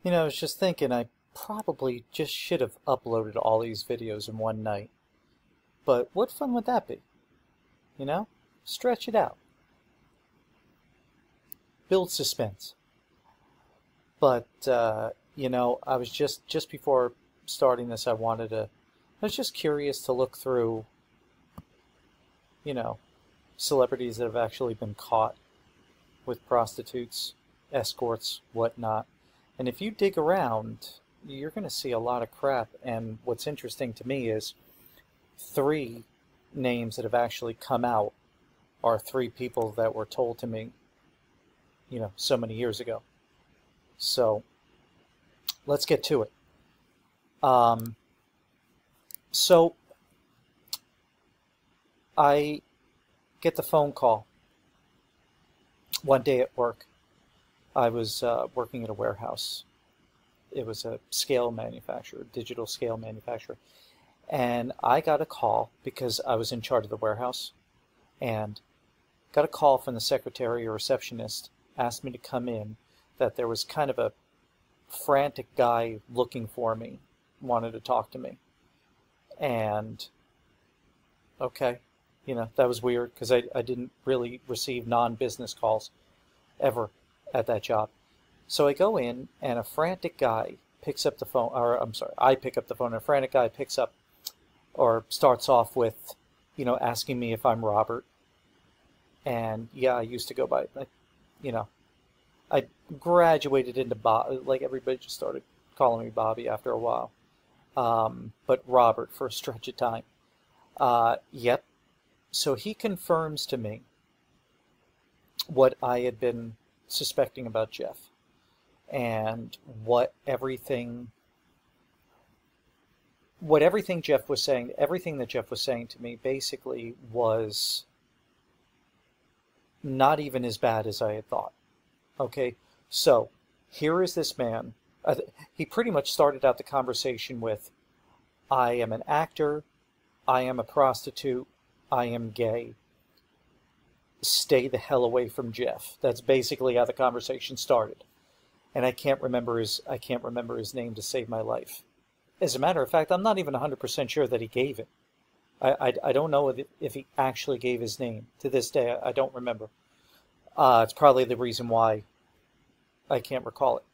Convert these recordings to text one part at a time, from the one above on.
I was just thinking I probably just should have uploaded all these videos in one night. But what fun would that be? You know? Stretch it out. Build suspense. But, I was just before starting this, I was just curious to look through, you know, celebrities that have actually been caught with prostitutes, escorts, whatnot. And if you dig around, you're going to see a lot of crap. And what's interesting to me is three names that have actually come out are three people that were told to me, so many years ago. So let's get to it. So I get the phone call one day at work. I was working at a warehouse. It was a scale manufacturer, digital scale manufacturer. And I got a call because I was in charge of the warehouse, and got a call from the secretary or receptionist, asked me to come in, that there was kind of a frantic guy looking for me, wanted to talk to me. And, okay, that was weird because I didn't really receive non-business calls ever at that job. So I go in, and a frantic guy picks up the phone, or I'm sorry, I pick up the phone, and a frantic guy picks up, or starts off with, asking me if I'm Robert. And yeah, I used to go by, I graduated into Bob, like everybody just started calling me Bobby after a while. But Robert for a stretch of time. Yep. So he confirms to me what I had been suspecting about Jeff, and what everything Jeff was saying, everything that Jeff was saying to me basically was not even as bad as I had thought. Okay, so here is this man. He pretty much started out the conversation with, I am an actor, I am a prostitute, I am gay. Stay the hell away from Jeff. That's basically how the conversation started. And I can't remember his name to save my life. As a matter of fact, I'm not even 100% sure that he gave it. I don't know if he actually gave his name. To this day, I don't remember. It's probably the reason why I can't recall it.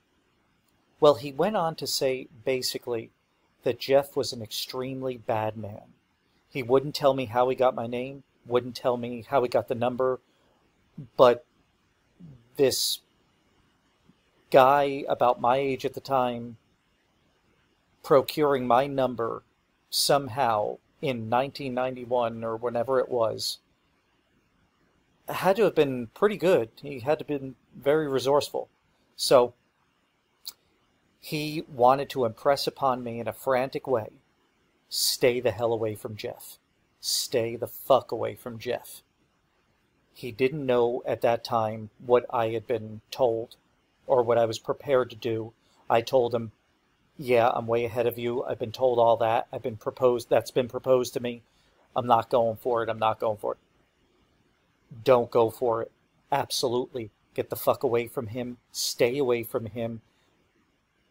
Well, he went on to say, basically, that Jeff was an extremely bad man. He wouldn't tell me how he got my name, wouldn't tell me how he got the number, but this guy about my age at the time procuring my number somehow in 1991 or whenever it was had to have been pretty good. He had to have been very resourceful. So he wanted to impress upon me in a frantic way, stay the hell away from Jeff. Stay the fuck away from Jeff. He didn't know at that time what I had been told or what I was prepared to do. I told him, yeah, I'm way ahead of you. I've been told all that. That's been proposed to me. I'm not going for it. I'm not going for it. Don't go for it. Absolutely. Get the fuck away from him. Stay away from him.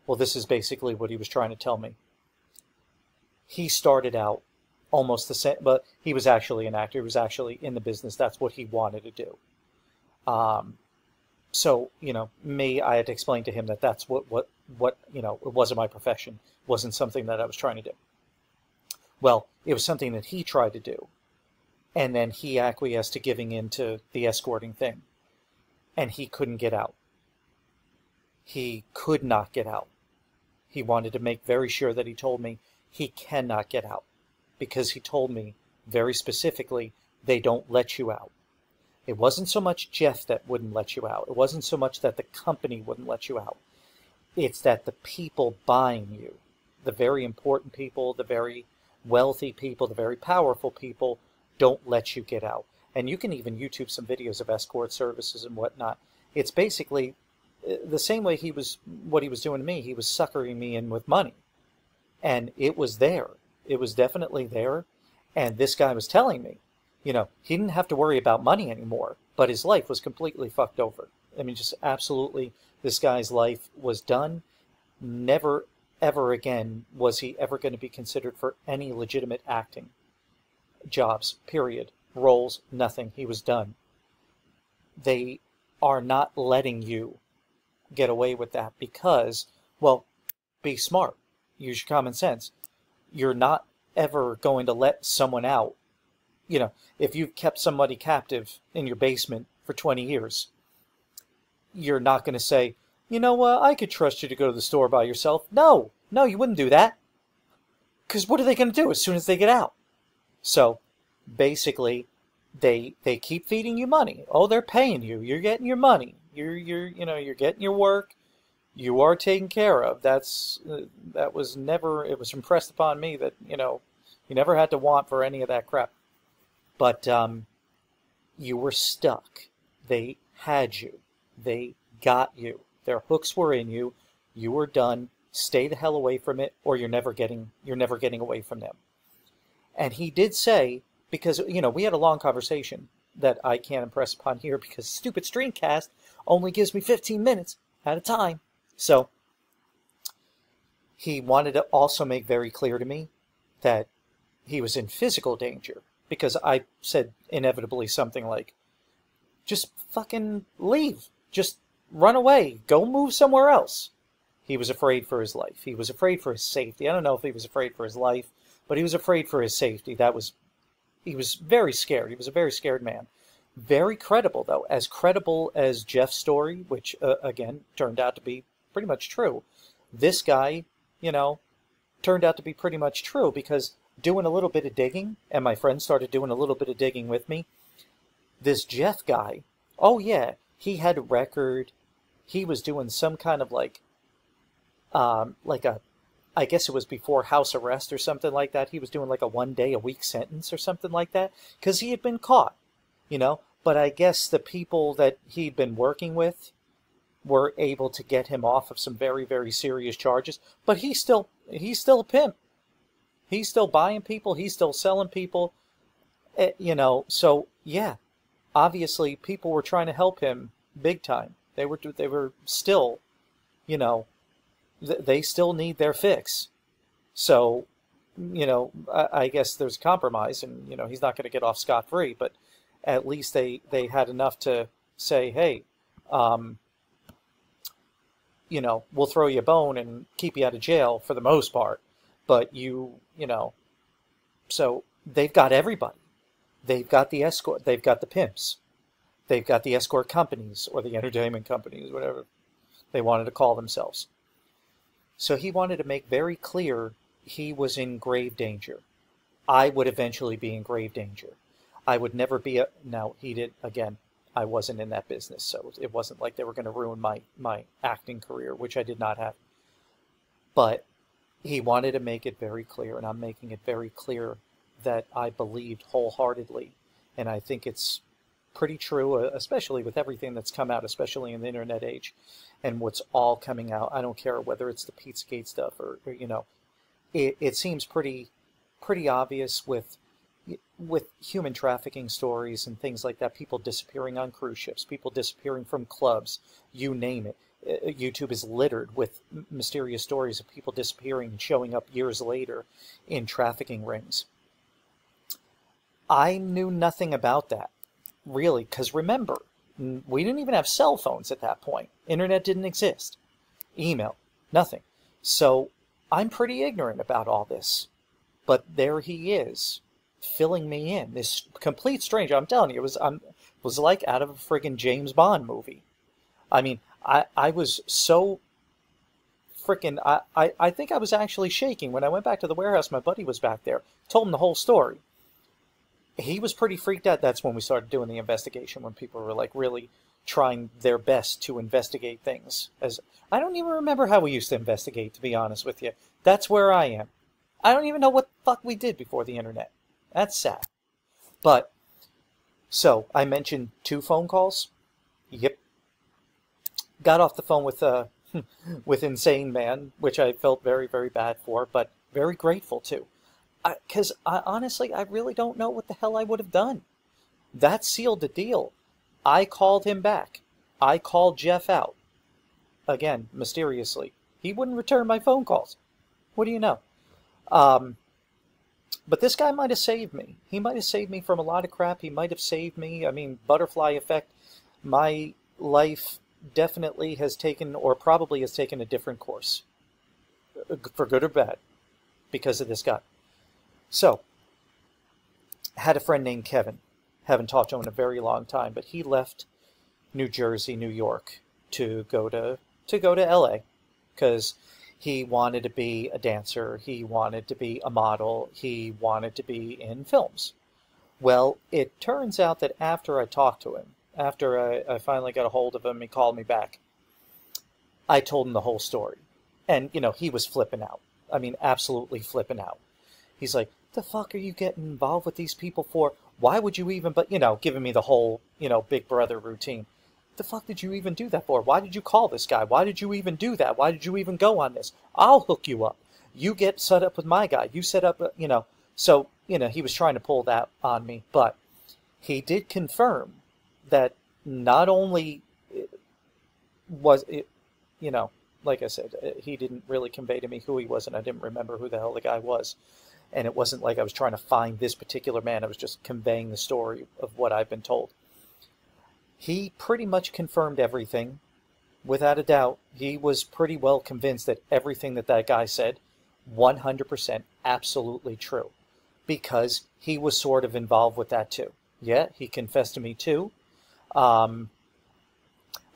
Well, this is basically what he was trying to tell me. He started out almost the same, but he was actually an actor. He was actually in the business. That's what he wanted to do. So, I had to explain to him that that's what, it wasn't my profession. It wasn't something that I was trying to do. Well, it was something that he tried to do. And then he acquiesced to giving in to the escorting thing. And he couldn't get out. He could not get out. He wanted to make very sure that he told me he cannot get out. Because he told me very specifically, they don't let you out. It wasn't so much Jeff that wouldn't let you out. It wasn't so much that the company wouldn't let you out. It's that the people buying you, the very important people, the very wealthy people, the very powerful people, don't let you get out. And you can even YouTube some videos of escort services and whatnot. It's basically the same way what he was doing to me. He was suckering me in with money. And it was there. It was definitely there. And this guy was telling me, he didn't have to worry about money anymore, but his life was completely fucked over. I mean, just absolutely, this guy's life was done. Never, ever again was he ever going to be considered for any legitimate acting jobs, period. Roles, nothing. He was done. They are not letting you get away with that because, well, be smart. Use your common sense. You're not ever going to let someone out. You know, if you've kept somebody captive in your basement for 20 years, you're not going to say, you know what, I could trust you to go to the store by yourself. No, no, you wouldn't do that. Because what are they going to do as soon as they get out? So, basically, they keep feeding you money. Oh, they're paying you. You're getting your money. You're getting your work. You are taken care of. That was never, it was impressed upon me that, you never had to want for any of that crap. But you were stuck. They had you. They got you. Their hooks were in you. You were done. Stay the hell away from it, or you're never getting away from them. And he did say, because we had a long conversation that I can't impress upon here because stupid Streamcast only gives me 15 minutes at a time. So he wanted to also make very clear to me that he was in physical danger, because I said inevitably something like, just fucking leave. Just run away. Go move somewhere else. He was afraid for his life. He was afraid for his safety. I don't know if he was afraid for his life, but he was afraid for his safety. He was very scared. He was a very scared man. Very credible, though. As credible as Jeff's story, which, again, turned out to be pretty much true. This guy, turned out to be pretty much true, because doing a little bit of digging, and my friend started doing a little bit of digging with me, this Jeff guy, oh yeah, he had a record. He was doing some kind of I guess it was before house arrest or something like that. He was doing like a 1 day a week sentence or something like that, because he had been caught, But I guess the people that he'd been working with were able to get him off of some very, very serious charges. But he's still a pimp. He's still buying people. He's still selling people. So yeah, obviously people were trying to help him big time. They were still, they still need their fix. So, I guess there's compromise, and, he's not going to get off scot-free, but at least they had enough to say, hey, we'll throw you a bone and keep you out of jail for the most part. But so they've got everybody. They've got the escort. They've got the pimps. They've got the escort companies, or the entertainment companies, whatever they wanted to call themselves. So he wanted to make very clear he was in grave danger. I would eventually be in grave danger. I would never be now, he did, again, I wasn't in that business, so it wasn't like they were going to ruin my acting career, which I did not have. But he wanted to make it very clear, and I'm making it very clear, that I believed wholeheartedly. And I think it's pretty true, especially with everything that's come out, especially in the internet age, and what's all coming out. I don't care whether it's the Pizzagate stuff or it seems pretty obvious with human trafficking stories and things like that. People disappearing on cruise ships, people disappearing from clubs, you name it. YouTube is littered with mysterious stories of people disappearing and showing up years later in trafficking rings. I knew nothing about that, really, because remember, we didn't even have cell phones at that point. Internet didn't exist. Email, nothing. So I'm pretty ignorant about all this. But there he is, filling me in. This complete stranger. I'm telling you, it was like out of a friggin' James Bond movie. I mean, I was so frickin'... I think I was actually shaking. When I went back to the warehouse, my buddy was back there. Told him the whole story. He was pretty freaked out. That's when we started doing the investigation, when people were like really trying their best to investigate things. As I don't even remember how we used to investigate, to be honest with you. That's where I am. I don't even know what the fuck we did before the internet. That's sad. But, so, I mentioned 2 phone calls. Yep. Got off the phone with Insane Man, which I felt very, very bad for, but very grateful to. Because, honestly, I really don't know what the hell I would have done. That sealed the deal. I called him back. I called Jeff out. Again, mysteriously. He wouldn't return my phone calls. What do you know? Um, but this guy might have saved me. He might have saved me from a lot of crap. He might have saved me. I mean, butterfly effect. My life definitely has taken, or probably has taken, a different course, for good or bad, because of this guy. So, had a friend named Kevin. Haven't talked to him in a very long time, but he left New Jersey, New York to go to LA because he wanted to be a dancer, he wanted to be a model, he wanted to be in films. Well, it turns out that after I talked to him, after I finally got a hold of him, he called me back, I told him the whole story. And, he was flipping out. I mean, absolutely flipping out. He's like, the fuck are you getting involved with these people for? Why would you even, but, giving me the whole, Big Brother routine. The fuck did you even do that for? Why did you call this guy? Why did you even do that? Why did you even go on this? I'll hook you up. You get set up with my guy. You set up, So, he was trying to pull that on me. But he did confirm that not only was it, like I said, he didn't really convey to me who he was, and I didn't remember who the hell the guy was. And it wasn't like I was trying to find this particular man. I was just conveying the story of what I've been told. He pretty much confirmed everything. Without a doubt, he was pretty well convinced that everything that guy said, 100% absolutely true. Because he was sort of involved with that too. Yeah, he confessed to me too.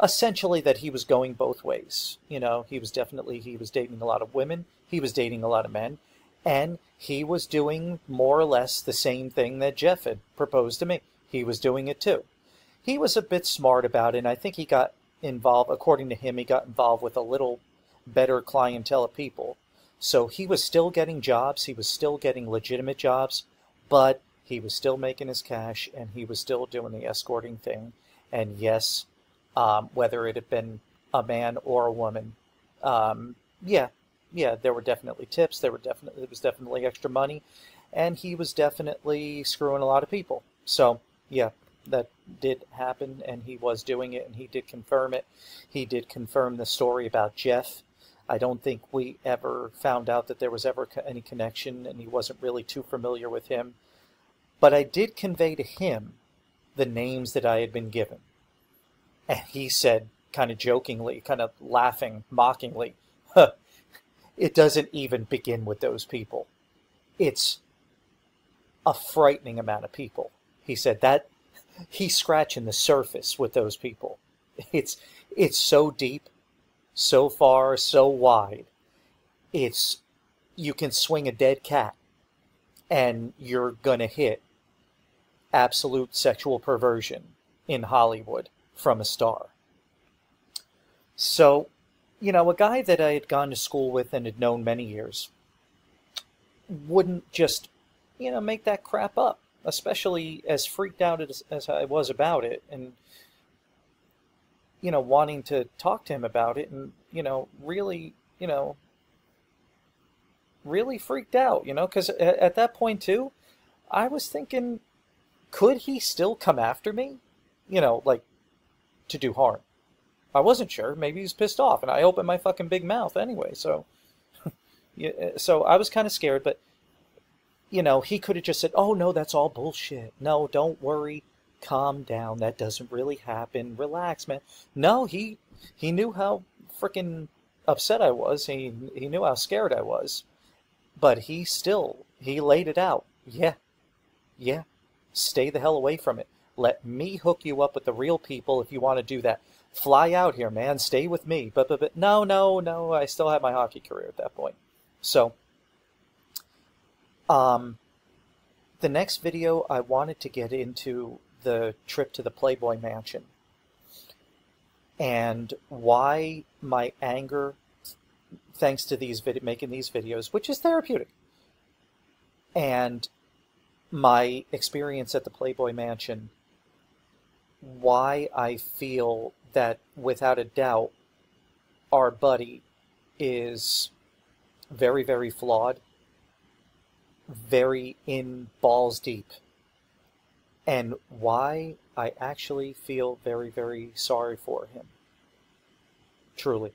Essentially that he was going both ways. He was dating a lot of women. He was dating a lot of men. And he was doing more or less the same thing that Jeff had proposed to me. He was doing it too. He was a bit smart about it, and I think he got involved, according to him, he got involved with a little better clientele of people. So he was still getting jobs, he was still getting legitimate jobs, but he was still making his cash, and he was still doing the escorting thing. And yes, whether it had been a man or a woman, yeah, there were definitely tips, there was definitely extra money, and he was definitely screwing a lot of people. So, yeah, that did happen, and he was doing it, and he did confirm it. He did confirm the story about Jeff. I don't think we ever found out that there was ever any connection, and he wasn't really too familiar with him. But I did convey to him the names that I had been given. And he said, kind of jokingly, kind of laughing, mockingly, huh, it doesn't even begin with those people. It's a frightening amount of people. He said that he's scratching the surface with those people. It's so deep, so far, so wide. You can swing a dead cat and you're gonna hit absolute sexual perversion in Hollywood from a star. So, a guy that I had gone to school with and had known many years wouldn't just, make that crap up. Especially as freaked out as I was about it, and wanting to talk to him about it, and really freaked out, because at that point too, I was thinking, could he still come after me, like to do harm? I wasn't sure. Maybe he's pissed off, and I opened my fucking big mouth anyway. So, yeah, so I was kind of scared, but. He could have just said, oh, no, that's all bullshit. No, don't worry. Calm down. That doesn't really happen. Relax, man. No, he knew how freaking upset I was. He knew how scared I was. But he laid it out. Yeah. Stay the hell away from it. Let me hook you up with the real people if you want to do that. Fly out here, man. Stay with me. But no. I still had my hockey career at that point. So... the next video, I wanted to get into the trip to the Playboy Mansion and why my anger, thanks to making these videos, which is therapeutic, and my experience at the Playboy Mansion, why I feel that without a doubt our buddy is very, very flawed, very in balls deep, and why I actually feel very, very sorry for him. Truly.